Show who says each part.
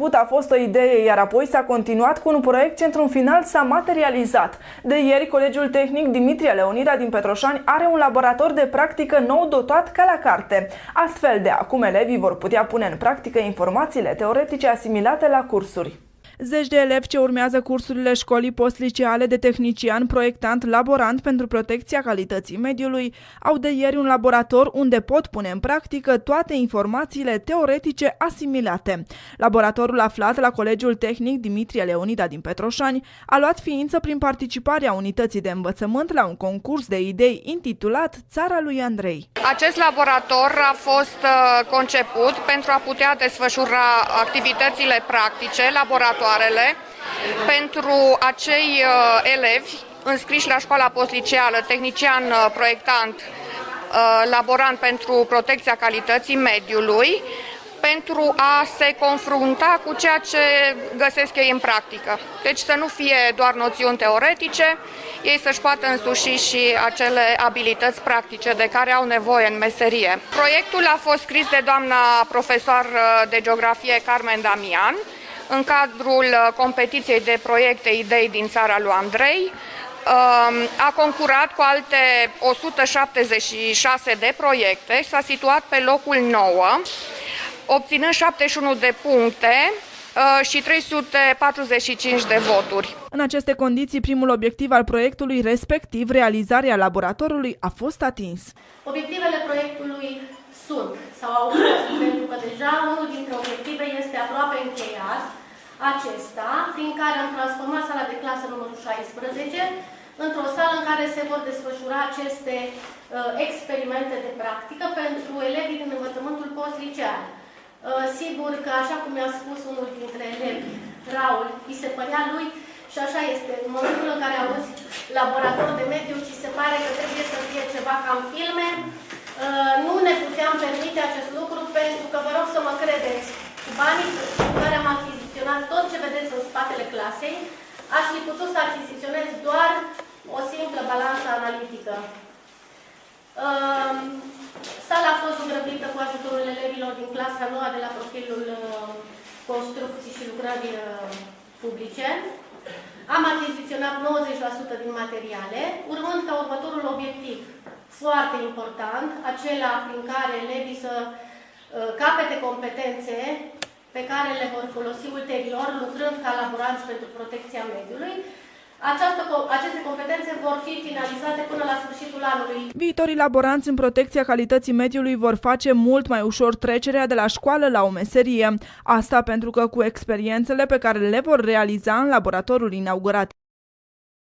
Speaker 1: A fost o idee, iar apoi s-a continuat cu un proiect ce într-un final s-a materializat. De ieri, Colegiul Tehnic Dimitrie Leonida din Petroșani are un laborator de practică nou dotat ca la carte. Astfel, de acum elevii vor putea pune în practică informațiile teoretice asimilate la cursuri. Zeci de elevi ce urmează cursurile școlii postliceale de tehnician, proiectant, laborant pentru protecția calității mediului au de ieri un laborator unde pot pune în practică toate informațiile teoretice asimilate. Laboratorul aflat la Colegiul Tehnic Dimitrie Leonida din Petroșani a luat ființă prin participarea unității de învățământ la un concurs de idei intitulat Țara lui Andrei.
Speaker 2: Acest laborator a fost conceput pentru a putea desfășura activitățile practice, laboratoarele, pentru acei elevi înscriși la școala postliceală, tehnician proiectant, laborant pentru protecția calității mediului, pentru a se confrunta cu ceea ce găsesc ei în practică. Deci să nu fie doar noțiuni teoretice, ei să-și poată însuși și acele abilități practice de care au nevoie în meserie. Proiectul a fost scris de doamna profesor de geografie Carmen Damian, în cadrul competiției de proiecte idei din Țara lui Andrei. A concurat cu alte 176 de proiecte și s-a situat pe locul 9, obținând 71 de puncte și 345 de voturi.
Speaker 1: În aceste condiții, primul obiectiv al proiectului, respectiv realizarea laboratorului, a fost atins.
Speaker 3: Obiectivele proiectului sunt sau au fost, pentru că deja unul dintre obiective este aproape încheiat, acesta, prin care am transformat sala de clasă numărul 16 într-o sală în care se vor desfășura aceste experimente de practică pentru elevii din învățământul post-liceal. Sigur că, așa cum mi-a spus unul dintre elevi, Raul, îi se părea lui, și așa este, în momentul în care auzi laborator de mediu, ți se pare că trebuie să fie ceva ca în filme. Nu ne puteam permite acest lucru pentru că, vă rog să mă credeți, cu banii cu care am achiziționat tot ce vedeți în spatele clasei, aș fi putut să achiziționez doar o simplă balanță analitică. Sala a fost zugrăvită cu ajutorul elevilor din clasa 9 de la profilul construcții și lucrări publice. Am achiziționat 90% din materiale, urmând ca următorul obiectiv foarte important, acela prin care elevii să capete competențe pe care le vor folosi ulterior, lucrând ca laboranți pentru protecția mediului. Aceste competențe vor fi finalizate până la sfârșitul anului.
Speaker 1: Viitorii laboranți în protecția calității mediului vor face mult mai ușor trecerea de la școală la o meserie. Asta pentru că cu experiențele pe care le vor realiza în laboratorul inaugurat